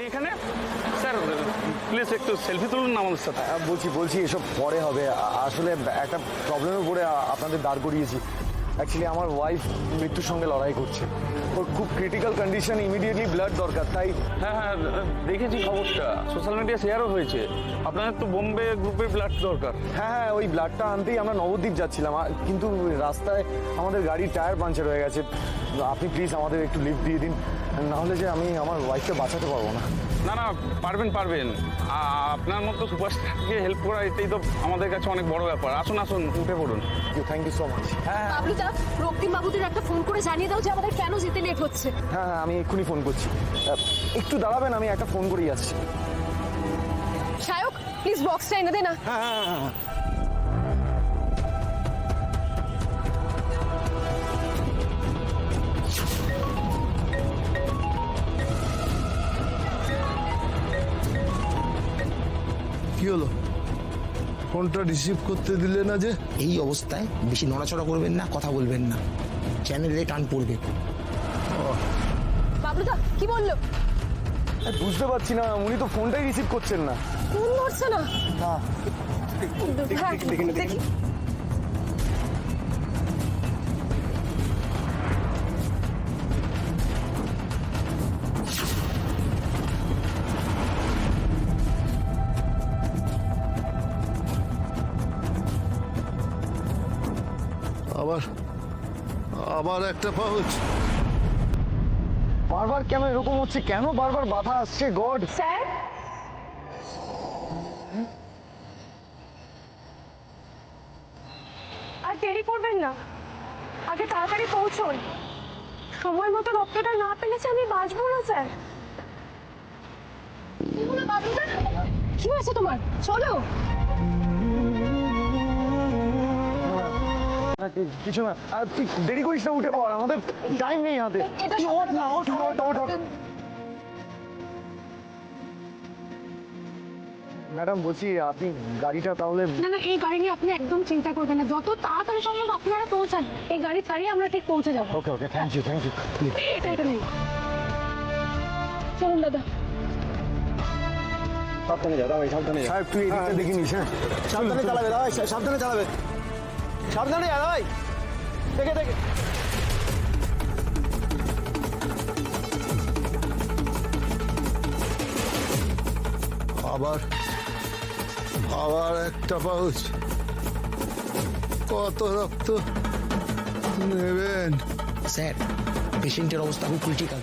এখানে sir please একটু selfie তুলুন না আমাদের সাথে। বলছি এসব পরে হবে। আসলে একটা প্রবলেমে পড়ে আপনাদের দাঁড় করিয়েছি। অ্যাকচুয়ালি আমার ওয়াইফ মৃত্যুর সঙ্গে লড়াই করছে, ওর খুব ক্রিটিক্যাল কন্ডিশন, ইমিডিয়েটলি ব্লাড দরকার। তাই হ্যাঁ দেখেছি খবরটা, সোশ্যাল মিডিয়া শেয়ারও হয়েছে। আপনাদের তো বোম্বে গ্রুপের ব্লাড দরকার। হ্যাঁ ওই ব্লাডটা আনতেই আমরা নবদ্বীপ যাচ্ছিলাম, কিন্তু রাস্তায় আমাদের গাড়ির টায়ার পাঞ্চার হয়ে গেছে। আপনি প্লিজ আমাদের একটু লিফট দিয়ে দিন, নাহলে যে আমি আমার ওয়াইফকে বাঁচাতে পারবো না। না পারবেন। আপনার মতো সুপারস্টারকে হেল্প করা এটাই তো আমাদের কাছে অনেক বড় ব্যাপার। আসুন উঠে পড়ুন। Thank you so much. বাবলুদা, রক্তিম বাবুদের একটা ফোন করে জানিয়ে দাও যে আমাদের কেন যেতে লেট হচ্ছে। হ্যাঁ আমি এক্ষুনি ফোন করছি, একটু দাঁড়াবেন, আমি একটা ফোন করেই আসছি। সায়ক, প্লিজ বক্সটা এনে দে না। হ্যাঁ কি হলো, ফোনটা রিসিভ করতে দিলে না যে? এই অবস্থায় বেশি নড়াচড়া করবেন না, কথা বলবেন না, চ্যানেলে টান পড়বে। বাবলুদা কি বললো? বুঝতে পারছি না, উনি তো ফোনটাই রিসিভ করছেন না। ফোন ধরছে না। হ্যাঁ, দেখি। আবার একটা পাউচ। বারবার কেন এরকম হচ্ছে, কেন বারবার বাধা আসছে? গড স্যার, আর দেরি করবেন না, আগে তাড়াতাড়ি পৌঁছুন। সময় মতো রক্তটা না পেলে আমি বাঁচবো না স্যার। কি হয়েছে তোমার? চলো। কিছু না, আর তুই দেরি করিস না, উঠে পড়, আমাদের টাইম নেই হাতে। ম্যাডাম বলছি, আপনি গাড়িটা তাহলে। না, এই গাড়ি নিয়ে আপনি একদম চিন্তা করবেন না, যত তাড়াতাড়ি সম্ভব আপনারা পৌঁছান। এই গাড়ি ছাড়িয়ে আমরা ঠিক পৌঁছে যাবো। Okay thank you. এটা নেই, চলুন দাদা। সাহেব তুই এদিকটা দেখে নিস। হ্যাঁ সাবধানে চালাবে দাদা, সাবধানে চালাবে, সাবধানে দাদা, দেখে আবার একটা পাউচ। কত রক্ত নেবেন? স্যার, পেশেন্টের অবস্থা খুব ক্রিটিক্যাল।